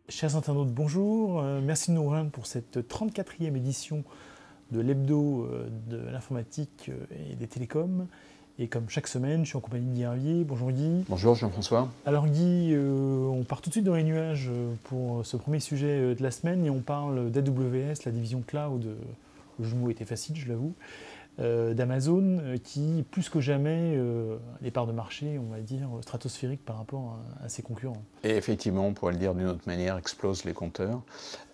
Chers internautes, bonjour. Merci de nous rejoindre pour cette 34e édition de l'hebdo de l'informatique et des télécoms. Et comme chaque semaine, je suis en compagnie de Guy Hervier. Bonjour Guy. Bonjour Jean-François. Alors Guy, on part tout de suite dans les nuages pour ce premier sujet de la semaine et on parle d'AWS, la division cloud. Le jeu de mots était facile, je l'avoue. D'Amazon qui, plus que jamais, les parts de marché, on va dire, stratosphériques par rapport à ses concurrents. Et effectivement, on pourrait le dire d'une autre manière, explose les compteurs.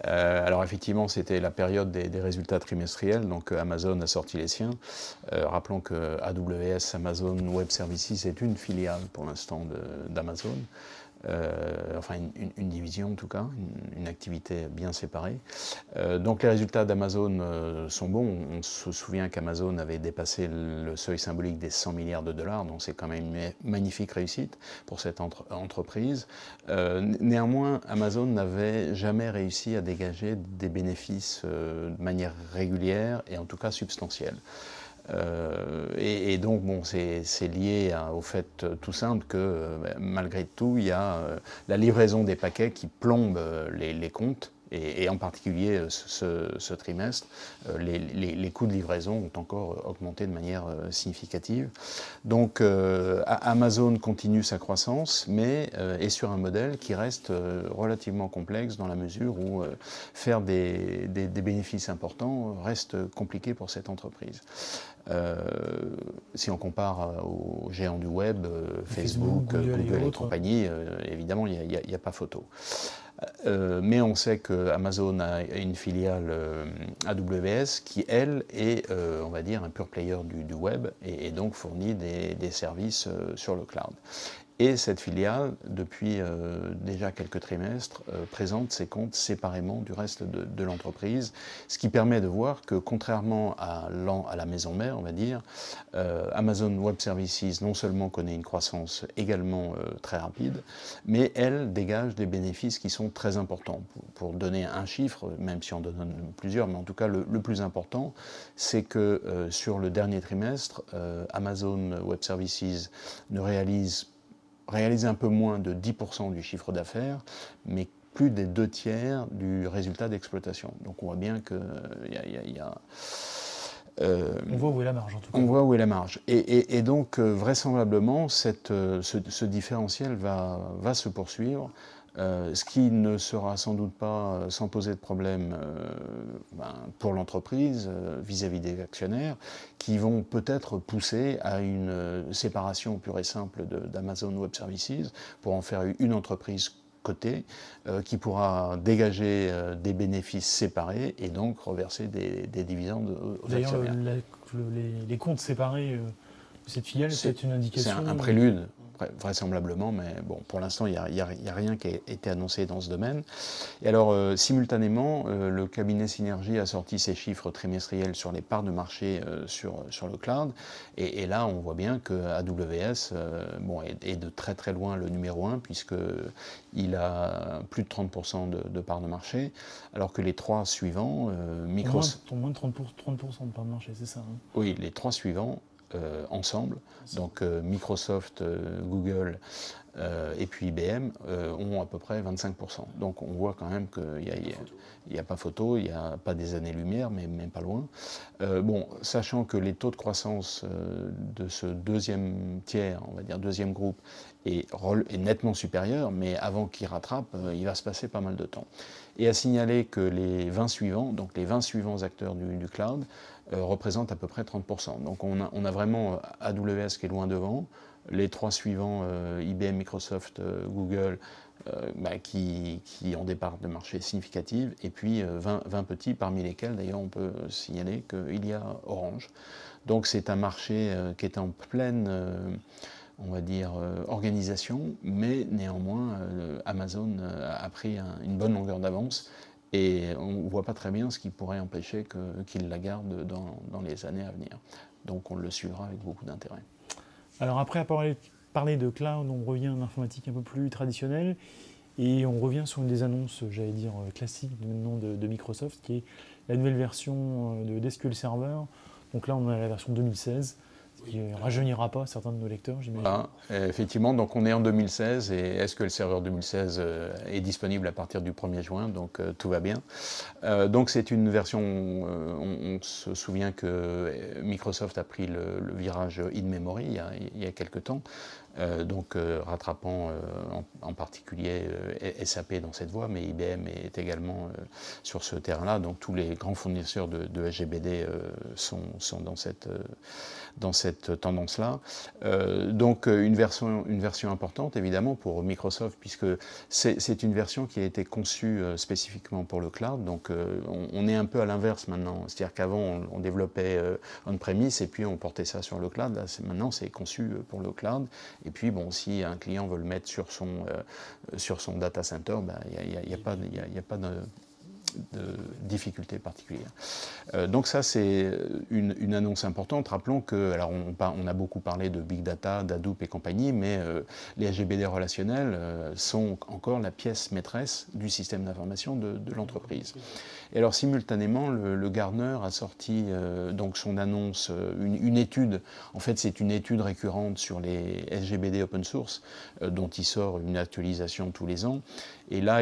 Alors effectivement, c'était la période des résultats trimestriels, donc Amazon a sorti les siens. Rappelons que AWS, Amazon Web Services, est une filiale pour l'instant d'Amazon. Enfin une division en tout cas, une activité bien séparée. Donc les résultats d'Amazon sont bons. On se souvient qu'Amazon avait dépassé le seuil symbolique des 100 milliards de dollars, donc c'est quand même une magnifique réussite pour cette entreprise. Néanmoins, Amazon n'avait jamais réussi à dégager des bénéfices de manière régulière et en tout cas substantielle. Et donc, bon, c'est lié au fait tout simple que, malgré tout, il y a la livraison des paquets qui plombe les comptes. Et en particulier ce trimestre, les coûts de livraison ont encore augmenté de manière significative. Donc Amazon continue sa croissance, mais est sur un modèle qui reste relativement complexe dans la mesure où faire des bénéfices importants reste compliqué pour cette entreprise. Si on compare aux géants du web, Facebook, Google et compagnie, évidemment, il n'y a pas photo. Mais on sait qu'Amazon a une filiale AWS qui, elle, est, on va dire, un pure player du web et donc fournit des services sur le cloud. Et cette filiale, depuis déjà quelques trimestres, présente ses comptes séparément du reste de l'entreprise, ce qui permet de voir que, contrairement à la maison mère, on va dire, Amazon Web Services non seulement connaît une croissance également très rapide, mais elle dégage des bénéfices qui sont très importants. Pour donner un chiffre, même si on donne plusieurs, mais en tout cas le plus important, c'est que sur le dernier trimestre, Amazon Web Services ne réalise un peu moins de 10% du chiffre d'affaires, mais plus des 2/3 du résultat d'exploitation. Donc on voit bien qu'il y a on voit où est la marge en tout cas. On voit où est la marge. Et donc vraisemblablement, ce différentiel va se poursuivre. Ce qui ne sera sans doute pas sans poser de problème pour l'entreprise vis-à-vis des actionnaires qui vont peut-être pousser à une séparation pure et simple d'Amazon Web Services pour en faire une entreprise cotée qui pourra dégager des bénéfices séparés et donc reverser des dividendes aux actionnaires. D'ailleurs, les comptes séparés de cette filiale, c'est une indication. C'est un prélude. Vraisemblablement, mais bon, pour l'instant, il n'y a rien qui a été annoncé dans ce domaine. Et alors, simultanément, le cabinet Synergie a sorti ses chiffres trimestriels sur les parts de marché sur le cloud. Et là, on voit bien que AWS est de très très loin le numéro 1, puisqu'il a plus de 30% de parts de marché, alors que les trois suivants, Microsoft. Moins de 30% de parts de marché, c'est ça, hein. Oui, les trois suivants. Ensemble, donc Microsoft, Google et puis IBM ont à peu près 25%. Donc on voit quand même qu'il n'y a pas photo, il n'y a pas des années-lumière, mais même pas loin. Sachant que les taux de croissance de ce deuxième tiers, on va dire deuxième groupe, est nettement supérieur, mais avant qu'il rattrape, il va se passer pas mal de temps. Et à signaler que les 20 suivants, donc les 20 suivants acteurs du cloud, représentent à peu près 30%. Donc on a vraiment AWS qui est loin devant, les trois suivants, IBM, Microsoft, Google, qui ont des parts de marché significatives, et puis 20 petits, parmi lesquels d'ailleurs on peut signaler qu'il y a Orange. Donc c'est un marché qui est en pleine on va dire, organisation, mais néanmoins Amazon a pris une bonne longueur d'avance. Et on ne voit pas très bien ce qui pourrait empêcher qu'il la garde dans les années à venir. Donc on le suivra avec beaucoup d'intérêt. Alors après avoir parlé de cloud, on revient à l'informatique un peu plus traditionnelle et on revient sur une des annonces, j'allais dire, classiques maintenant de Microsoft, qui est la nouvelle version de SQL Server. Donc là, on a la version 2016. qui ne rajeunira pas certains de nos lecteurs, j'imagine. Voilà, effectivement, donc on est en 2016 et est-ce que le serveur 2016 est disponible à partir du 1er juin, donc tout va bien. Donc c'est une version, on se souvient que Microsoft a pris le virage in-memory il y a quelques temps, donc rattrapant en particulier SAP dans cette voie, mais IBM est également sur ce terrain-là, donc tous les grands fournisseurs de SGBD sont dans cette tendance-là. Donc une version importante évidemment pour Microsoft, puisque c'est une version qui a été conçue spécifiquement pour le cloud, donc on est un peu à l'inverse maintenant, c'est-à-dire qu'avant on développait on-premise et puis on portait ça sur le cloud. Là, maintenant c'est conçu pour le cloud, et puis bon, si un client veut le mettre sur son data center, il n'y a pas de difficultés particulières. Donc ça, c'est une annonce importante. Rappelons que, alors on a beaucoup parlé de Big Data, d'Hadoop et compagnie, mais les SGBD relationnels sont encore la pièce maîtresse du système d'information de l'entreprise. Et alors simultanément, le Gartner a sorti donc son annonce, une étude, en fait c'est une étude récurrente sur les SGBD open source, dont il sort une actualisation tous les ans. Et là,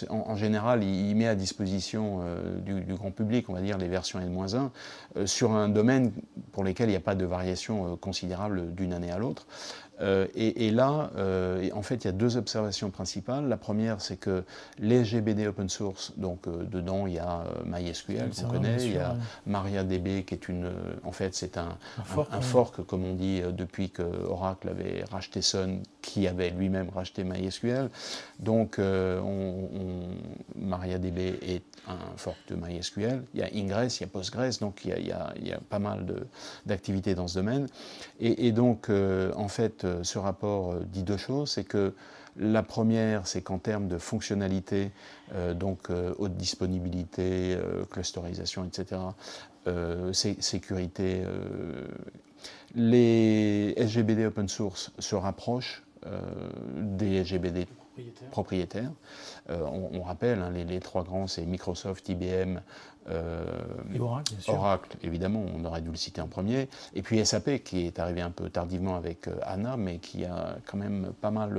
en général, il met à disposition du grand public, on va dire, les versions N-1, sur un domaine pour lequel il n'y a pas de variation considérable d'une année à l'autre. Et là, en fait, il y a deux observations principales. La première, c'est que les SGBD open source, donc dedans, il y a MySQL, qu'on connaît, il y a MariaDB, qui est en fait, c'est un fork, comme on dit, depuis que Oracle avait racheté Sun, qui avait lui-même racheté MySQL. Donc, MariaDB est un fork de MySQL. Il y a Ingress, il y a Postgres, donc il y a pas mal d'activités dans ce domaine. Et donc, en fait, ce rapport dit deux choses. C'est que la première, c'est qu'en termes de fonctionnalité, donc haute disponibilité, clusterisation, etc., sécurité, les SGBD open source se rapprochent des SGBD propriétaires. On rappelle, hein, les trois grands, c'est Microsoft, IBM, et Oracle, bien sûr. Oracle, évidemment, on aurait dû le citer en premier. Et puis SAP, qui est arrivé un peu tardivement avec HANA, mais qui a quand même pas mal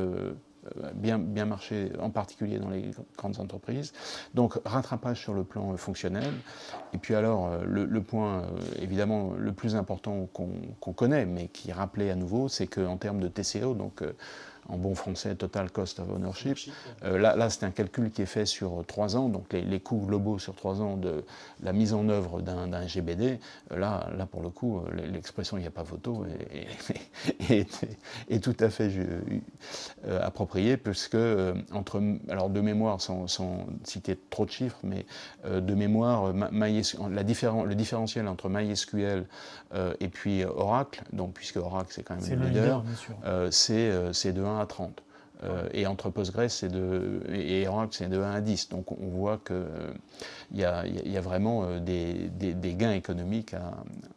bien marché, en particulier dans les grandes entreprises. Donc rattrapage sur le plan fonctionnel. Et puis alors, le point évidemment le plus important qu'on connaît, mais qui est rappelé à nouveau, c'est qu'en termes de TCO, donc en bon français, Total Cost of Ownership. Là c'est un calcul qui est fait sur 3 ans, donc les coûts globaux sur 3 ans de la mise en œuvre d'un GBD. Là pour le coup, l'expression il n'y a pas photo est tout à fait appropriée, puisque alors de mémoire, sans citer trop de chiffres, mais de mémoire, le différentiel entre MySQL et puis Oracle, donc puisque Oracle c'est quand même le leader, c'est de 1 à 30. Et entre Postgres et Oracle, c'est de 1 à 10. Donc on voit qu'il y a vraiment des gains économiques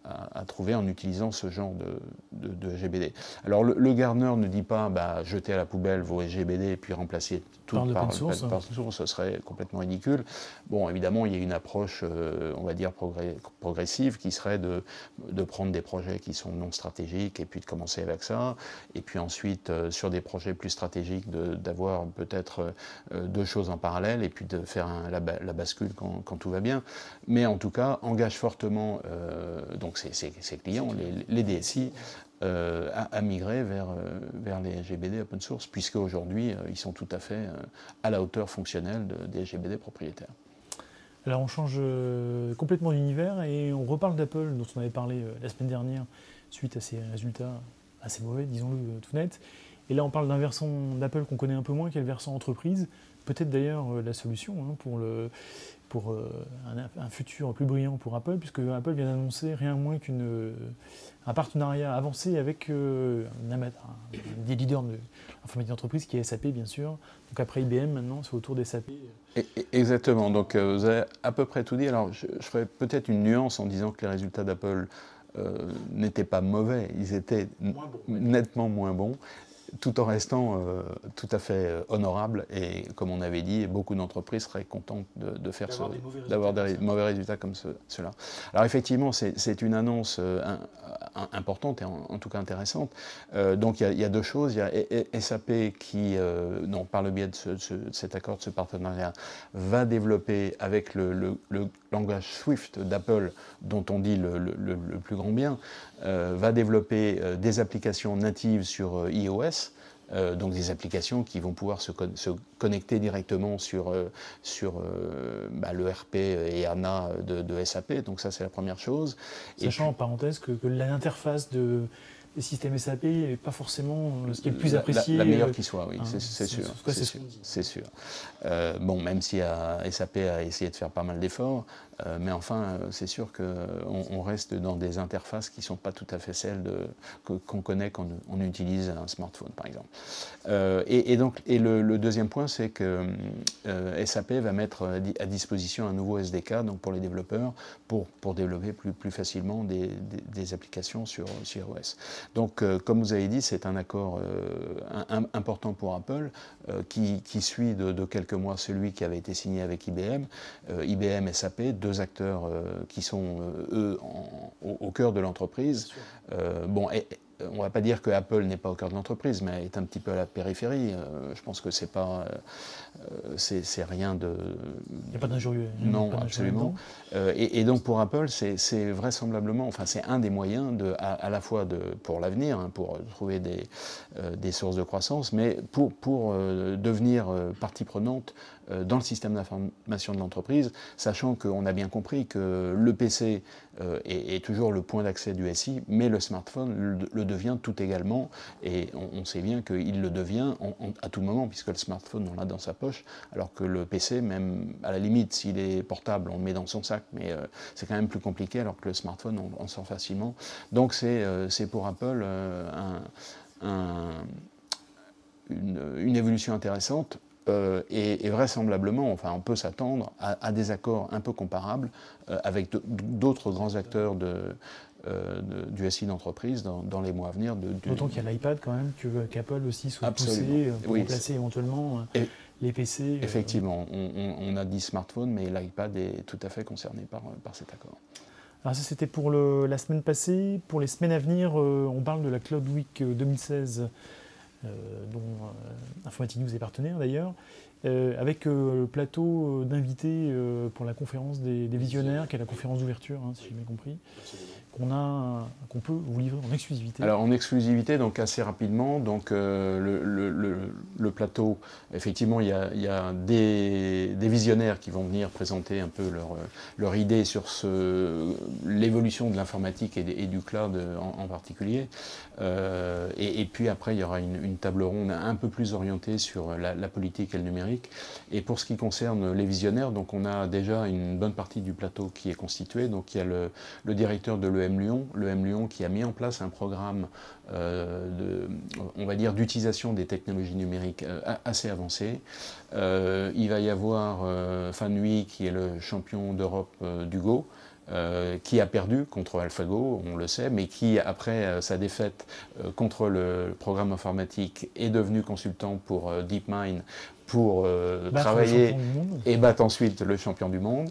à trouver en utilisant ce genre de SGBD. Alors le Gartner ne dit pas jetez à la poubelle vos SGBD et puis remplacez tout par l'open source, ce serait complètement ridicule. Bon, évidemment, il y a une approche, on va dire, progressive qui serait de prendre des projets qui sont non stratégiques et puis de commencer avec ça. Et puis ensuite, sur des projets plus stratégiques, d'avoir peut-être deux choses en parallèle et puis de faire la bascule quand tout va bien. Mais en tout cas, engage fortement donc ses clients, les DSI, à migrer vers les SGBD open source, puisque aujourd'hui, ils sont tout à fait à la hauteur fonctionnelle des SGBD propriétaires. Alors on change complètement d'univers et on reparle d'Apple, dont on avait parlé la semaine dernière, suite à ces résultats assez mauvais, disons-le tout net. Et là, on parle d'un versant d'Apple qu'on connaît un peu moins, qui est le versant entreprise. Peut-être d'ailleurs la solution pour un futur plus brillant pour Apple, puisque Apple vient d'annoncer rien moins un partenariat avancé avec des leaders de l'informatique d'entreprise, qui est SAP, bien sûr. Donc après IBM, maintenant, c'est autour des SAP. Exactement. Donc vous avez à peu près tout dit. Alors je ferais peut-être une nuance en disant que les résultats d'Apple n'étaient pas mauvais, ils étaient nettement moins bons. tout en restant tout à fait honorable. Et comme on avait dit, beaucoup d'entreprises seraient contentes de faire d'avoir des mauvais résultats comme cela. Alors effectivement, c'est une annonce importante et en tout cas intéressante. Donc il y a deux choses. Il y a SAP qui, par le biais de cet accord, de ce partenariat, va développer avec le langage Swift d'Apple, dont on dit le plus grand bien, va développer des applications natives sur iOS. Donc des applications qui vont pouvoir se connecter directement sur le RP et ANA de SAP. Donc ça, c'est la première chose. Sachant en parenthèse que l'interface des systèmes SAP n'est pas forcément ce qui est le plus apprécié. La meilleure qui soit, oui, c'est sûr. C'est sûr. Bon, même si SAP a essayé de faire pas mal d'efforts, mais enfin, c'est sûr qu'on reste dans des interfaces qui ne sont pas tout à fait celles qu'on connaît quand on utilise un smartphone, par exemple. Et le deuxième point, c'est que SAP va mettre à disposition un nouveau SDK donc pour les développeurs pour développer plus facilement des applications sur iOS. Donc, comme vous avez dit, c'est un accord important pour Apple qui suit de quelques mois celui qui avait été signé avec IBM. IBM et SAP, deux acteurs qui sont, eux, au cœur de l'entreprise. On ne va pas dire que Apple n'est pas au cœur de l'entreprise, mais est un petit peu à la périphérie. Je pense que c'est rien de... Il n'y a pas d'injurieux. Non, absolument. Et donc pour Apple, c'est vraisemblablement, enfin c'est un des moyens à la fois pour l'avenir, pour trouver des sources de croissance, mais pour devenir partie prenante dans le système d'information de l'entreprise, sachant qu'on a bien compris que le PC est toujours le point d'accès du SI, mais le smartphone le devient tout également, et on sait bien qu'il le devient à tout moment, puisque le smartphone, on l'a dans sa poche, alors que le PC, même à la limite, s'il est portable, on le met dans son sac, mais c'est quand même plus compliqué, alors que le smartphone, on sort facilement. Donc c'est pour Apple une évolution intéressante. Et vraisemblablement, enfin, on peut s'attendre à des accords un peu comparables avec d'autres grands acteurs du SI d'entreprise dans les mois à venir. D'autant qu'il y a l'iPad quand même, qu'Apple aussi soit poussé pour remplacer éventuellement les PC. Effectivement, on a dit smartphone, mais l'iPad est tout à fait concerné par cet accord. Alors ça, c'était pour la semaine passée. Pour les semaines à venir, on parle de la Cloud Week 2016. Dont Informatique News est partenaire d'ailleurs, avec le plateau d'invités pour la conférence des visionnaires, qui est la conférence d'ouverture, si j'ai bien compris, qu'on peut vous livrer en exclusivité. Alors en exclusivité, donc assez rapidement, donc le plateau, effectivement, il y a des visionnaires qui vont venir présenter un peu leur idée sur l'évolution de l'informatique et du cloud en particulier. Et puis après, il y aura une table ronde un peu plus orientée sur la politique et le numérique. Et pour ce qui concerne les visionnaires, donc on a déjà une bonne partie du plateau qui est constituée. Donc il y a le directeur de l'EM Lyon qui a mis en place un programme on va dire, d'utilisation des technologies numériques assez avancé. Il va y avoir Fan Nui, qui est le champion d'Europe du Go, qui a perdu contre AlphaGo, on le sait, mais qui, après sa défaite contre le programme informatique, est devenu consultant pour DeepMind pour travailler et battre ensuite le champion du monde.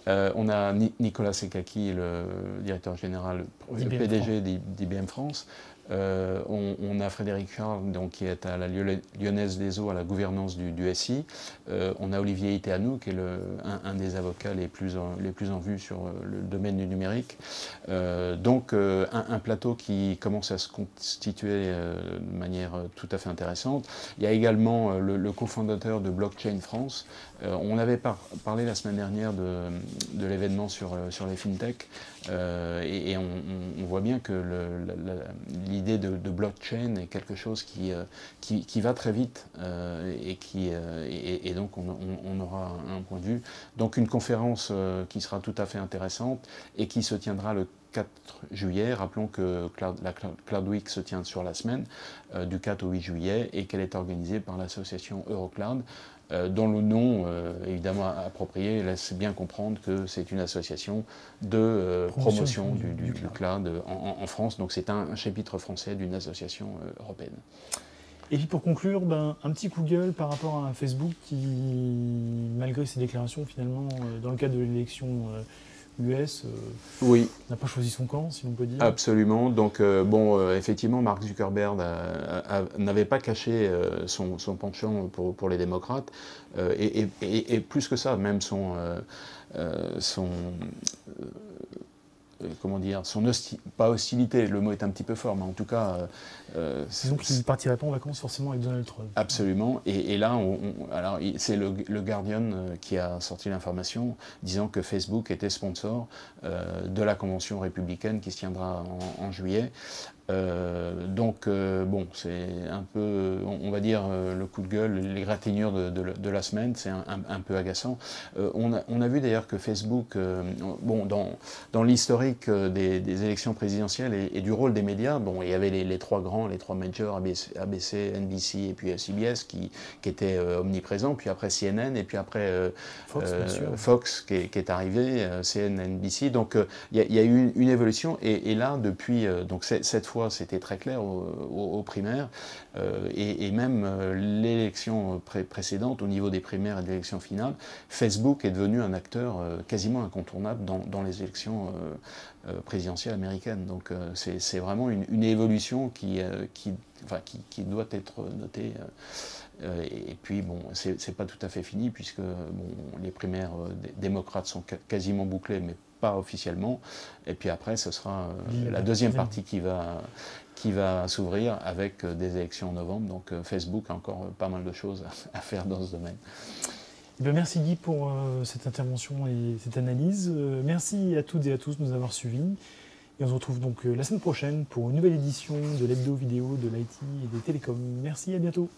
On a Nicolas Sekaki, le directeur général, le PDG d'IBM France. On a Frédéric Charles, donc, qui est à la Lyonnaise des Eaux, à la gouvernance du SI. On a Olivier Iteanu, qui est un des avocats les plus en vue sur le domaine du numérique. Donc un plateau qui commence à se constituer de manière tout à fait intéressante. Il y a également le cofondateur de Blockchain France. On avait parlé la semaine dernière de l'événement sur les fintech, et on voit bien que l'idée de blockchain est quelque chose qui va très vite, et donc on aura un point de vue. Donc une conférence qui sera tout à fait intéressante et qui se tiendra le 4 juillet. Rappelons que la Cloud Week se tient sur la semaine du 4 au 8 juillet et qu'elle est organisée par l'association Eurocloud, dont le nom, évidemment approprié, laisse bien comprendre que c'est une association de promotion du cloud en France. Donc c'est un chapitre français d'une association européenne. Et puis pour conclure, un petit coup de gueule par rapport à Facebook qui, malgré ses déclarations finalement, dans le cadre de l'élection US, oui, n'a pas choisi son camp, si l'on peut dire. Absolument. Donc, effectivement, Mark Zuckerberg n'avait pas caché son penchant pour les démocrates, et plus que ça, même comment dire, pas hostilité, le mot est un petit peu fort, mais en tout cas... Disons qu'il ne partirait pas en vacances forcément avec Donald Trump. Absolument, et là, alors c'est le Guardian qui a sorti l'information disant que Facebook était sponsor de la convention républicaine qui se tiendra en juillet. Bon, c'est un peu, on va dire, le coup de gueule, l'égratignure de la semaine, c'est un peu agaçant. On a vu d'ailleurs que Facebook, bon, dans l'historique des élections présidentielles et du rôle des médias, bon, il y avait les trois grands, les trois majors, ABC, NBC et puis CBS qui étaient omniprésents, puis après CNN et puis après Fox qui est arrivé, CNBC. Donc il y a eu une évolution, et là, depuis, donc cette fois, c'était très clair aux primaires, et même l'élection précédente, au niveau des primaires et de l'élection finale, Facebook est devenu un acteur quasiment incontournable dans les élections présidentielles américaines. Donc c'est vraiment une évolution qui doit être notée. Et puis, bon, c'est pas tout à fait fini, puisque bon, les primaires démocrates sont quasiment bouclées, mais pas officiellement. Et puis après, ce sera la deuxième partie qui va s'ouvrir avec des élections en novembre. Donc Facebook a encore pas mal de choses à faire dans ce domaine. Merci Guy pour cette intervention et cette analyse. Merci à toutes et à tous de nous avoir suivis. Et on se retrouve donc la semaine prochaine pour une nouvelle édition de l'hebdo vidéo de l'IT et des télécoms. Merci, à bientôt.